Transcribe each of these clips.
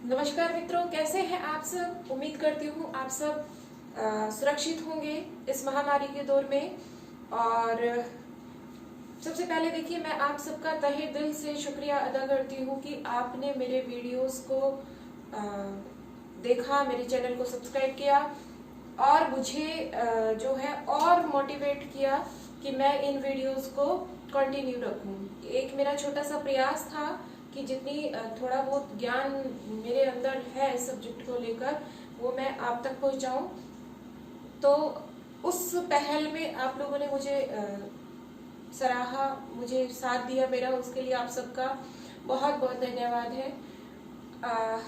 नमस्कार मित्रों, कैसे हैं आप सब। उम्मीद करती हूँ आप सब सुरक्षित होंगे इस महामारी के दौर में। और सबसे पहले देखिए, मैं आप सबका तहे दिल से शुक्रिया अदा करती हूँ कि आपने मेरे वीडियोस को देखा, मेरे चैनल को सब्सक्राइब किया और मुझे जो है और मोटिवेट किया कि मैं इन वीडियोस को कंटिन्यू रखूं। एक मेरा छोटा सा प्रयास था कि जितनी थोड़ा बहुत ज्ञान मेरे अंदर है इस सब्जेक्ट को लेकर वो मैं आप तक पहुंचाऊं। तो उस पहल में आप लोगों ने मुझे सराहा, मुझे साथ दिया मेरा, उसके लिए आप सबका बहुत बहुत धन्यवाद है।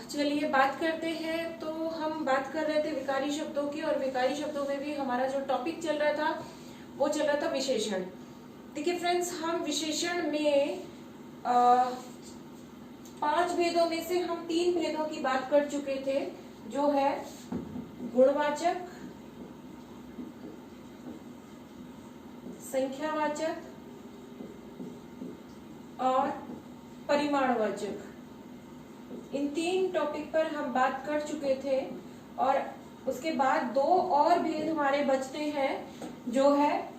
चलिए बात करते हैं। तो हम बात कर रहे थे विकारी शब्दों की, और विकारी शब्दों में भी हमारा जो टॉपिक चल रहा था वो चल रहा था विशेषण। देखिए फ्रेंड्स, हम विशेषण में 5 भेदों में से हम 3 भेदों की बात कर चुके थे, जो है गुणवाचक, संख्यावाचक और परिमाणवाचक। इन 3 टॉपिक पर हम बात कर चुके थे और उसके बाद 2 और भेद हमारे बचते हैं, जो है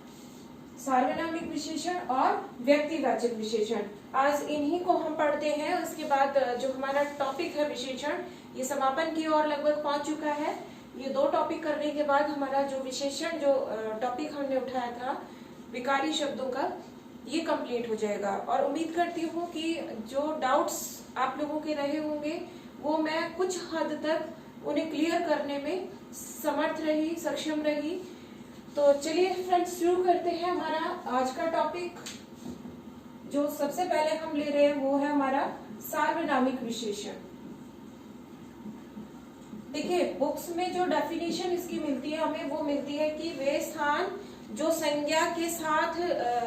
सार्वनामिक विशेषण और व्यक्तिवाचक विशेषण। आज इन्हीं को हम पढ़ते हैं। उसके बाद जो हमारा टॉपिक है विशेषण, ये समापन की ओर लगभग पहुंच चुका है। ये 2 टॉपिक करने के बाद हमारा जो विशेषण, जो टॉपिक हमने उठाया था विकारी शब्दों का, ये कंप्लीट हो जाएगा। और उम्मीद करती हूँ कि जो डाउट्स आप लोगों के रहे होंगे वो मैं कुछ हद तक उन्हें क्लियर करने में समर्थ रही, सक्षम रही। तो चलिए फ्रेंड्स, शुरू करते हैं हमारा आज का टॉपिक। जो सबसे पहले हम ले रहे हैं वो है हमारा सार्वनामिक विशेषण। देखिए, बुक्स में जो डेफिनेशन इसकी मिलती है हमें, वो मिलती है कि वे स्थान जो संज्ञा के साथ,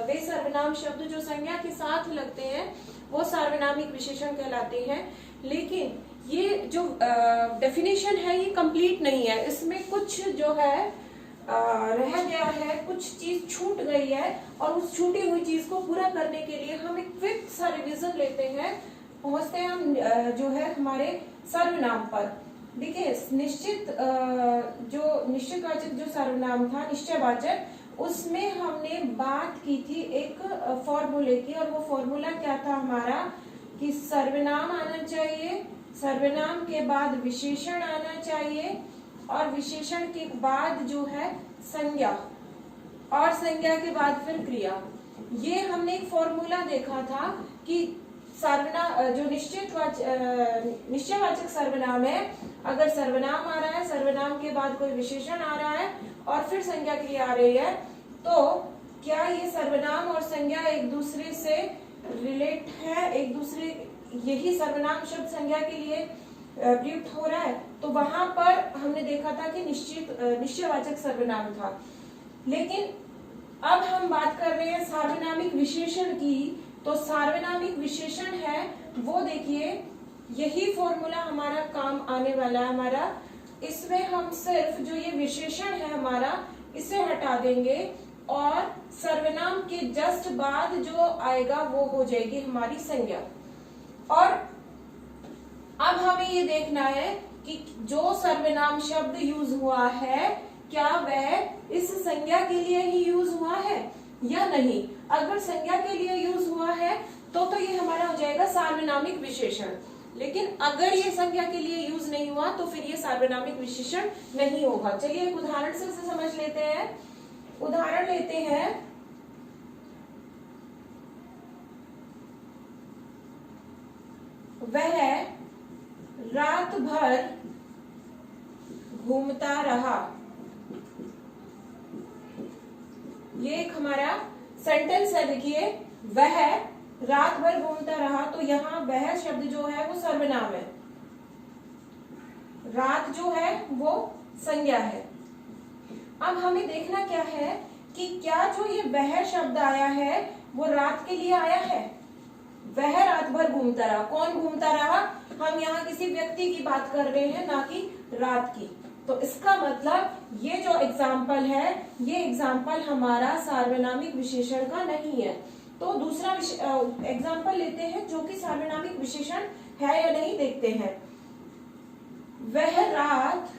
वे सर्वनाम शब्द जो संज्ञा के साथ लगते हैं वो सार्वनामिक विशेषण कहलाते हैं। लेकिन ये जो डेफिनेशन है ये कंप्लीट नहीं है, इसमें कुछ जो है रह गया है, कुछ चीज छूट गई है, और उस छूटी हुई चीज को पूरा करने के लिए हम एक क्विक सा रिवीजन लेते हैं। पहुंचते हैं हम जो है हमारे सर्वनाम पर। देखिए, जो निश्चितवाचक जो सर्वनाम था, निश्चयवाचक, उसमें हमने बात की थी एक फॉर्मूले की, और वो फॉर्मूला क्या था हमारा कि सर्वनाम आना चाहिए, सर्वनाम के बाद विशेषण आना चाहिए, और विशेषण के बाद जो है संज्ञा, और संज्ञा के बाद फिर क्रिया। ये हमने एक फॉर्मूला देखा था कि सर्वनाम जो निश्चयवाचक सर्वनाम है, अगर सर्वनाम आ रहा है, सर्वनाम के बाद कोई विशेषण आ रहा है और फिर संज्ञा क्रिया आ रही है, तो क्या ये सर्वनाम और संज्ञा एक दूसरे से रिलेट है, एक दूसरे, यही सर्वनाम शब्द संज्ञा के लिए प्रयुक्त हो रहा है। तो वहां पर हमने देखा था कि निश्चयवाचक सर्वनाम था। लेकिन अब हम बात कर रहे हैं सार्वनामिक विशेषण की। तो सार्वनामिक विशेषण है वो, देखिए यही फॉर्मूला हमारा काम आने वाला है हमारा। इसमें हम सिर्फ जो ये विशेषण है हमारा, इसे हटा देंगे और सर्वनाम के जस्ट बाद जो आएगा वो हो जाएगी हमारी संज्ञा। और अब हमें ये देखना है कि जो सर्वनाम शब्द यूज हुआ है, क्या वह इस संज्ञा के लिए ही यूज हुआ है या नहीं। अगर संज्ञा के लिए यूज हुआ है तो ये हमारा हो जाएगा सार्वनामिक विशेषण। लेकिन अगर ये संज्ञा के लिए यूज नहीं हुआ तो फिर ये सार्वनामिक विशेषण नहीं होगा। चलिए एक उदाहरण से समझ लेते हैं। उदाहरण लेते हैं, वह रात भर घूमता रहा। ये एक हमारा सेंटेंस है। देखिए, वह रात भर घूमता रहा, तो यहाँ वह शब्द जो है वो सर्वनाम है, रात जो है वो संज्ञा है। अब हमें देखना क्या है कि क्या जो ये वह शब्द आया है वो रात के लिए आया है। वह रात भर घूमता रहा, कौन घूमता रहा, हम यहाँ किसी व्यक्ति की बात कर रहे हैं, ना कि रात की। तो इसका मतलब ये जो एग्जाम्पल है, ये एग्जाम्पल हमारा सार्वनामिक विशेषण का नहीं है। तो दूसरा एग्जाम्पल लेते हैं जो कि सार्वनामिक विशेषण है या नहीं, देखते हैं। वह रात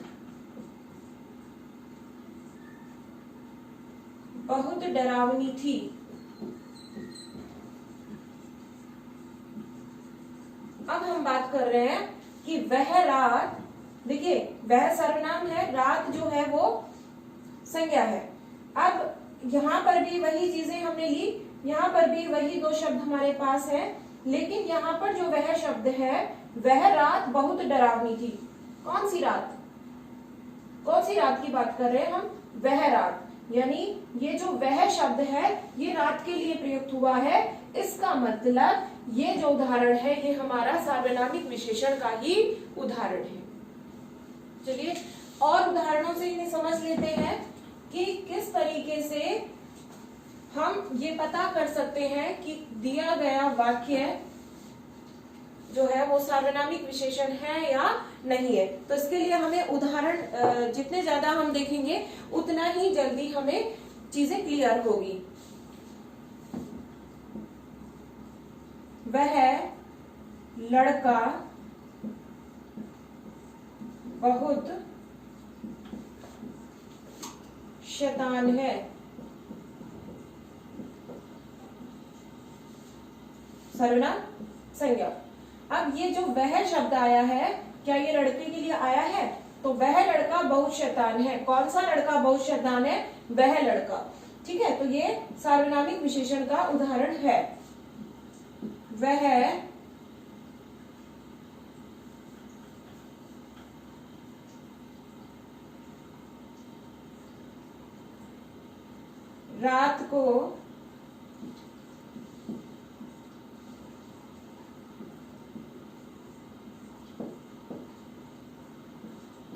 बहुत डरावनी थी। अब हम बात कर रहे हैं कि वह रात, देखिए वह सर्वनाम है, रात जो है वो संज्ञा है। अब यहां पर भी वही चीजें हमने ली, यहां पर भी वही दो शब्द हमारे पास है, लेकिन यहां पर जो वह शब्द है, वह रात बहुत डरावनी थी। कौन सी रात, कौन सी रात की बात कर रहे हैं हम, वह रात, यानी ये जो वह शब्द है ये रात के लिए प्रयुक्त हुआ है। इसका मतलब ये जो उदाहरण है ये हमारा सार्वनामिक विशेषण का ही उदाहरण है। चलिए और उदाहरणों से इन्हें समझ लेते हैं कि किस तरीके से हम ये पता कर सकते हैं कि दिया गया वाक्य जो है वो सार्वनामिक विशेषण है या नहीं है। तो इसके लिए हमें उदाहरण जितने ज्यादा हम देखेंगे उतना ही जल्दी हमें चीजें क्लियर होगी। वह लड़का बहुत शैतान है। सर्वनाम संज्ञा। अब ये जो वह शब्द आया है, क्या ये लड़के के लिए आया है? तो वह लड़का बहुत शैतान है। कौन सा लड़का बहुत शैतान है? वह लड़का। ठीक है, तो ये सार्वनामिक विशेषण का उदाहरण है। वह रात को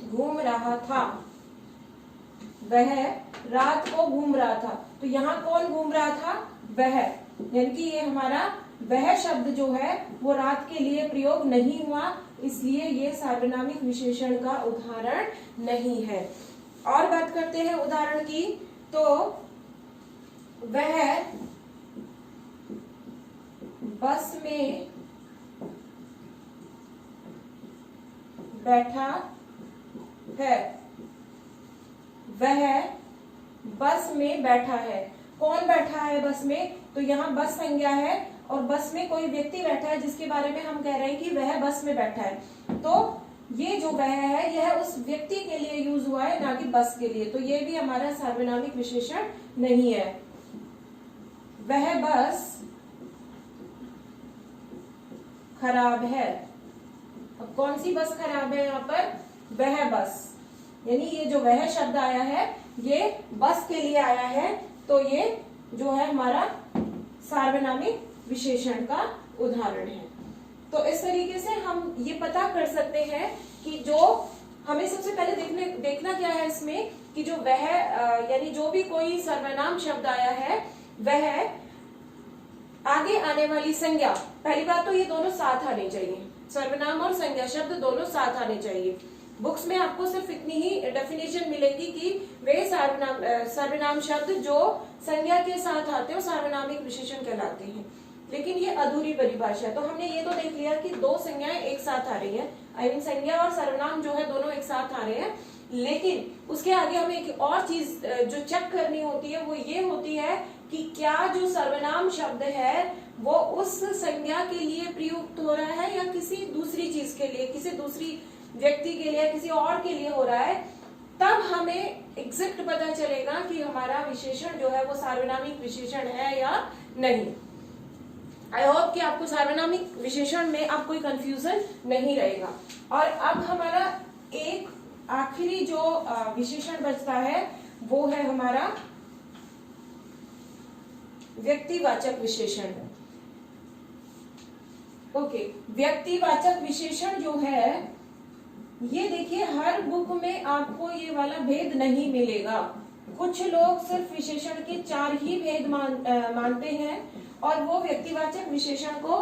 घूम रहा था। वह रात को घूम रहा था। तो यहाँ कौन घूम रहा था? वह, यानी कि ये हमारा वह शब्द जो है वो रात के लिए प्रयोग नहीं हुआ, इसलिए ये सार्वनामिक विशेषण का उदाहरण नहीं है। और बात करते हैं उदाहरण की, तो वह बस में बैठा है। वह बस में बैठा है। कौन बैठा है बस में? तो यहाँ बस संज्ञा है और बस में कोई व्यक्ति बैठा है जिसके बारे में हम कह रहे हैं कि वह बस में बैठा है। तो ये जो वह है यह उस व्यक्ति के लिए यूज हुआ है, ना कि बस के लिए। तो ये भी हमारा सार्वनामिक विशेषण नहीं है। वह बस खराब है। अब कौन सी बस खराब है यहाँ पर? वह बस, यानी ये जो वह शब्द आया है ये बस के लिए आया है। तो ये जो है हमारा सार्वनामिक विशेषण का उदाहरण है। तो इस तरीके से हम ये पता कर सकते हैं कि जो हमें सबसे पहले देखना क्या है इसमें, कि जो वह यानी जो भी कोई सर्वनाम शब्द आया है वह आगे आने वाली संज्ञा, पहली बात तो ये दोनों साथ आने चाहिए, सर्वनाम और संज्ञा शब्द दोनों साथ आने चाहिए। बुक्स में आपको सिर्फ इतनी ही डेफिनेशन मिलेगी कि वे सर्वनाम शब्द जो संज्ञा के साथ आते हैं सार्वनामिक विशेषण कहलाते हैं, लेकिन ये अधूरी परिभाषा है। तो हमने ये तो देख लिया कि दो संज्ञाएं एक साथ आ रही है, आई मीन संज्ञा और सर्वनाम जो है दोनों एक साथ आ रहे हैं, लेकिन उसके आगे हमें एक और चीज जो चेक करनी होती है वो ये होती है कि क्या जो सर्वनाम शब्द है वो उस संज्ञा के लिए प्रयुक्त हो रहा है या किसी दूसरी चीज के लिए, किसी दूसरी व्यक्ति के लिए, किसी और के लिए हो रहा है। तब हमें एग्जैक्ट पता चलेगा कि हमारा विशेषण जो है वो सार्वनामिक विशेषण है या नहीं। आई होप कि आपको सार्वनामिक विशेषण में अब कोई कंफ्यूजन नहीं रहेगा। और अब हमारा एक आखिरी जो विशेषण बचता है वो है हमारा व्यक्तिवाचक विशेषण। ओके, व्यक्तिवाचक विशेषण जो है ये देखिए हर बुक में आपको ये वाला भेद नहीं मिलेगा। कुछ लोग सिर्फ विशेषण के 4 ही भेद मानते हैं और वो व्यक्तिवाचक विशेषण को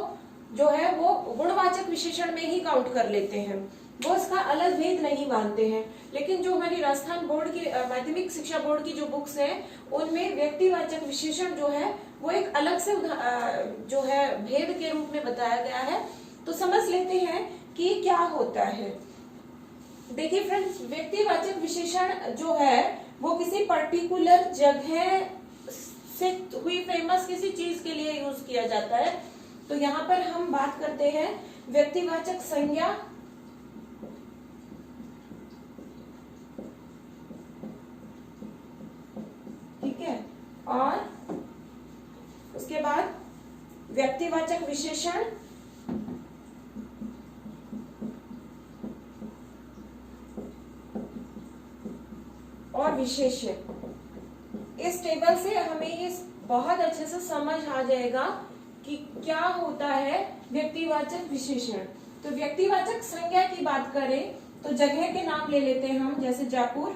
जो है वो गुणवाचक विशेषण में ही काउंट कर लेते हैं, वो इसका अलग भेद नहीं मानते हैं। लेकिन जो हमारी राजस्थान बोर्ड की माध्यमिक शिक्षा बोर्ड की जो बुक्स हैं उनमें व्यक्तिवाचक विशेषण जो है वो एक अलग से जो है भेद के रूप में बताया गया है। तो समझ लेते हैं कि क्या होता है। देखिए फ्रेंड्स, व्यक्तिवाचक विशेषण जो है वो किसी पर्टिकुलर जगह से हुई फेमस किसी चीज के लिए यूज किया जाता है। तो यहाँ पर हम बात करते हैं व्यक्तिवाचक संज्ञा, ठीक है, और उसके बाद व्यक्तिवाचक विशेषण और विशेष्य। इस टेबल से हमें ये बहुत अच्छे से समझ आ जाएगा कि क्या होता है व्यक्तिवाचक विशेषण। तो व्यक्तिवाचक संज्ञा की बात करें तो जगह के नाम ले लेते हैं हम, जैसे जयपुर,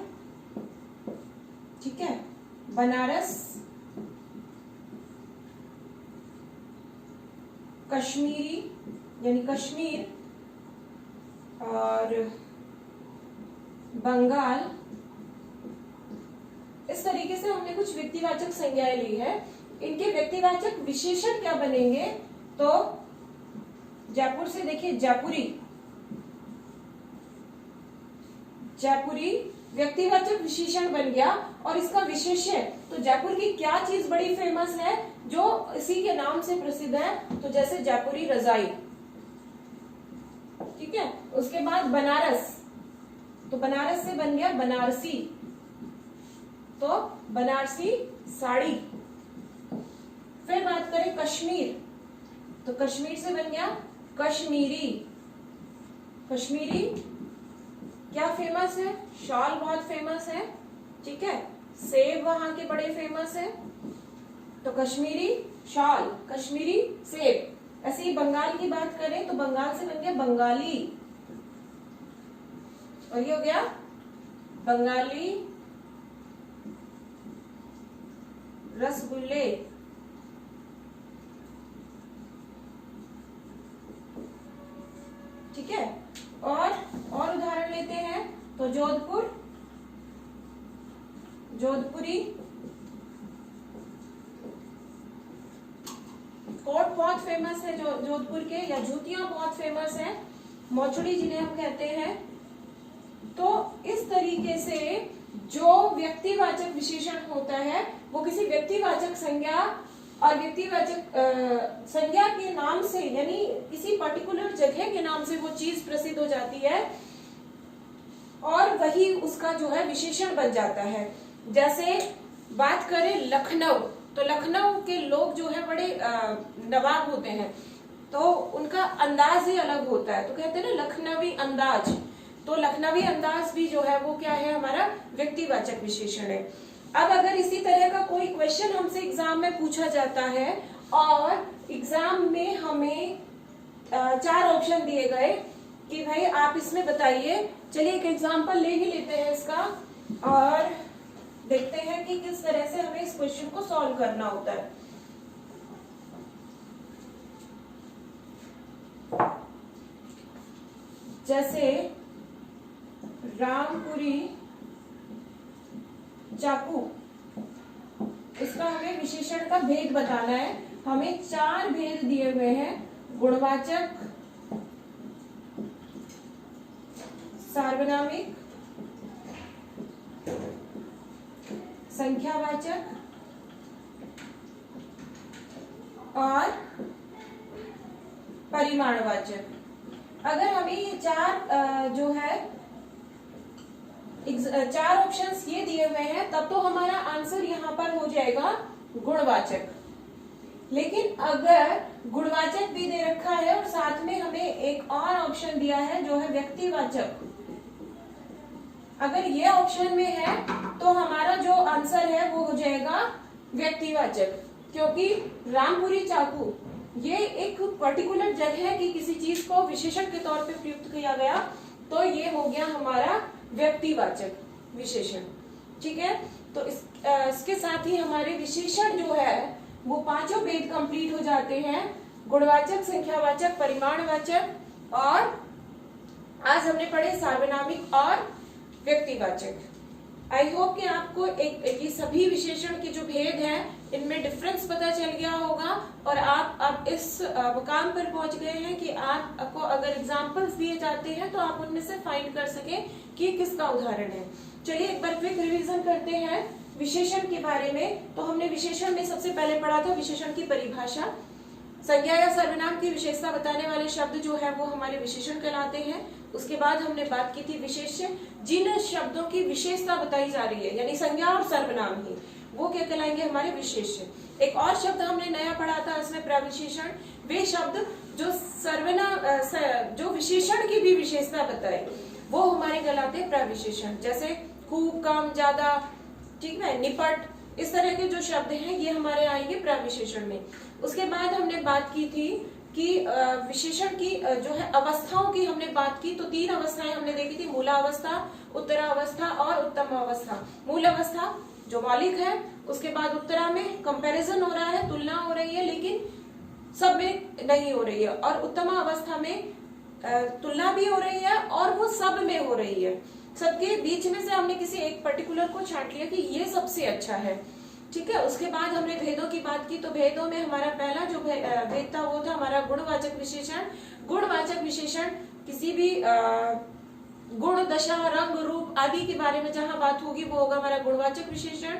ठीक है, बनारस, कश्मीरी यानी कश्मीर, और बंगाल। इस तरीके से हमने कुछ व्यक्तिवाचक संज्ञाएं ली है। इनके व्यक्तिवाचक विशेषण क्या बनेंगे? तो जयपुर से देखिए जयपुरी, जयपुरी व्यक्तिवाचक विशेषण बन गया। और इसका विशेष्य, तो जयपुर की क्या चीज बड़ी फेमस है जो इसी के नाम से प्रसिद्ध है? तो जैसे जयपुरी रजाई, ठीक है। उसके बाद बनारस, तो बनारस से बन गया बनारसी, तो बनारसी साड़ी। फिर बात करें कश्मीर, तो कश्मीर से बन गया कश्मीरी। कश्मीरी क्या फेमस है? शॉल बहुत फेमस है, ठीक है। सेब वहां के बड़े फेमस है, तो कश्मीरी शॉल, कश्मीरी सेब। ऐसे ही बंगाल की बात करें तो बंगाल से बन गया बंगाली, और ये हो गया बंगाली रसगुल्ले। ठीक है। और उदाहरण लेते हैं तो जोधपुर, जोधपुरी कोट बहुत फेमस है जो जोधपुर के, या जूतियां बहुत फेमस है, मौचुड़ी जिन्हें हम कहते हैं। तो इस तरीके से जो व्यक्तिवाचक विशेषण होता है वो किसी व्यक्तिवाचक संज्ञा और व्यक्तिवाचक संज्ञा के नाम से, यानी किसी पर्टिकुलर जगह के नाम से वो चीज प्रसिद्ध हो जाती है और वही उसका जो है विशेषण बन जाता है। जैसे बात करें लखनऊ, तो लखनऊ के लोग जो है बड़े नवाब होते हैं, तो उनका अंदाज ही अलग होता है, तो कहते हैं ना लखनवी अंदाज। तो लखनवी अंदाज भी जो है वो क्या है, हमारा व्यक्तिवाचक विशेषण है। अब अगर इसी तरह का कोई क्वेश्चन हमसे एग्जाम में पूछा जाता है और एग्जाम में हमें 4 ऑप्शन दिए गए कि भाई आप इसमें बताइए, चलिए एक एग्जाम्पल ले ही लेते हैं इसका और देखते हैं कि किस तरह से हमें इस क्वेश्चन को सॉल्व करना होता है। जैसे रामपुरी चाकू, इसका हमें विशेषण का भेद बताना है। हमें 4 भेद दिए हुए हैं, गुणवाचक, सार्वनामिक, संख्यावाचक और परिमाणवाचक। अगर हमें ये 4 जो है 4 ऑप्शंस ये दिए हुए हैं, तब तो हमारा आंसर यहाँ पर हो जाएगा गुणवाचक। लेकिन अगर गुणवाचक भी दे रखा है और साथ में हमें एक और ऑप्शन दिया है जो है व्यक्तिवाचक, अगर ये ऑप्शन में है तो हमारा जो आंसर है वो हो जाएगा व्यक्तिवाचक, क्योंकि रामपुरी चाकू ये एक पर्टिकुलर जगह की किसी चीज को विशेषण के तौर पे प्रयुक्त किया गया, तो ये हो गया हमारा व्यक्तिवाचक विशेषण। ठीक है, तो इसके साथ ही हमारे विशेषण जो है वो 5 भेद कंप्लीट हो जाते हैं, गुणवाचक, संख्यावाचक, परिमाणवाचक और आज हमने पढ़े सार्वनामिक और व्यक्तिवाचक। आई होप कि आपको ये सभी विशेषण के जो भेद हैं इनमें डिफरेंस पता चल गया होगा और आप अब इस मुकाम पर पहुंच गए हैं कि आपको अगर एग्जाम्पल्स दिए जाते हैं तो आप उनमें से फाइंड कर सके कि किसका उदाहरण है। चलिए एक बार क्विक रिवीजन करते हैं विशेषण के बारे में। तो हमने विशेषण में सबसे पहले पढ़ा था विशेषण की परिभाषा। संज्ञा या सर्वनाम की विशेषता बताने वाले शब्द जो है वो हमारे विशेषण कहलाते हैं। उसके बाद हमने बात की थी विशेष्य, जिन शब्दों की विशेषता बताई जा रही है यानी संज्ञा और सर्वनाम ही, वो क्या कहलाएंगे हमारे विशेष्य। एक और शब्द हमने नया पढ़ा था इसमें प्रविशेषण, वे शब्द जो सर्वनाम जो विशेषण की भी विशेषता बताए वो हमारे कहलाते हैं प्रविशेषण। जैसे खूब, कम, ज्यादा, ठीक है, निपट, इस तरह के जो शब्द हैं ये हमारे आएंगे प्रविशेषण में। उसके बाद हमने बात की थी कि विशेषण की जो है अवस्थाओं की हमने बात की। तो 3 अवस्थाएं हमने देखी थी, मूलावस्था, उत्तरावस्था और उत्तम अवस्था। मूल अवस्था जो मौलिक है, उसके बाद उत्तरा में कंपैरिजन हो रहा है, तुलना हो रही है, लेकिन सब में नहीं हो रही है, और उत्तम अवस्था में तुलना भी हो रही है और वो सब में हो रही है। सबके बीच में से हमने किसी एक पर्टिकुलर को छांट लिया कि ये सबसे अच्छा है, ठीक है। उसके बाद हमने भेदों की बात की। तो भेदों में हमारा पहला जो भेद था वो था हमारा गुणवाचक विशेषण। गुणवाचक विशेषण किसी भी गुण, दशा, रंग, रूप आदि के बारे में जहां बात होगी वो होगा हमारा गुणवाचक विशेषण।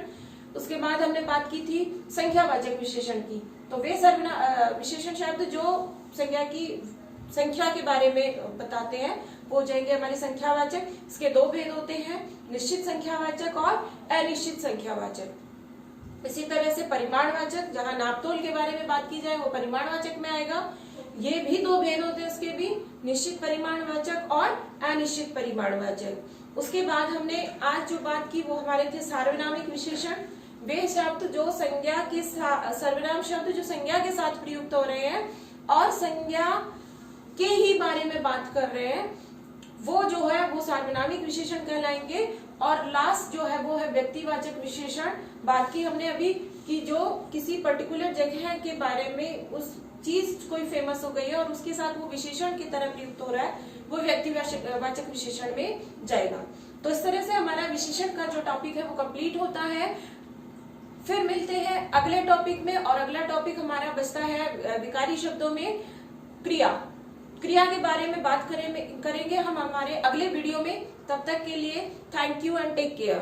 उसके बाद हमने बात की थी संख्यावाचक विशेषण की। तो वे विशेषण शब्द जो संख्या के बारे में बताते हैं वो हो जाएंगे हमारे संख्यावाचक। इसके 2 भेद होते हैं, निश्चित संख्यावाचक और अनिश्चित संख्यावाचक। इसी तरह से परिमाणवाचक, जहां नापतोल के बारे में बात की जाए वो परिमाणवाचक में आएगा। ये भी 2 भेद होते हैं इसके भी, निश्चित परिमाणवाचक और अनिश्चित परिमाणवाचक। उसके बाद हमने आज जो बात की वो हमारे थे सार्वनामिक विशेषण। वे शब्द जो संज्ञा के सर्वनाम शब्द जो संज्ञा के साथ प्रयुक्त हो रहे हैं और संज्ञा के ही बारे में बात कर रहे हैं, वो जो है वो सार्वनामिक विशेषण कहलाएंगे। और लास्ट जो है वो है व्यक्तिवाचक विशेषण। बात की हमने अभी कि जो किसी पर्टिकुलर जगह के बारे में उस चीज कोई फेमस हो गई है और उसके साथ वो विशेषण की तरह प्रयुक्त हो रहा है, वो व्यक्तिवाचक विशेषण में जाएगा। तो इस तरह से हमारा विशेषण का जो टॉपिक है वो कंप्लीट होता है। फिर मिलते हैं अगले टॉपिक में, और अगला टॉपिक हमारा बचता है विकारी शब्दों में क्रिया के बारे में बात करेंगे हम हमारे अगले वीडियो में। तब तक के लिए thank you and take care.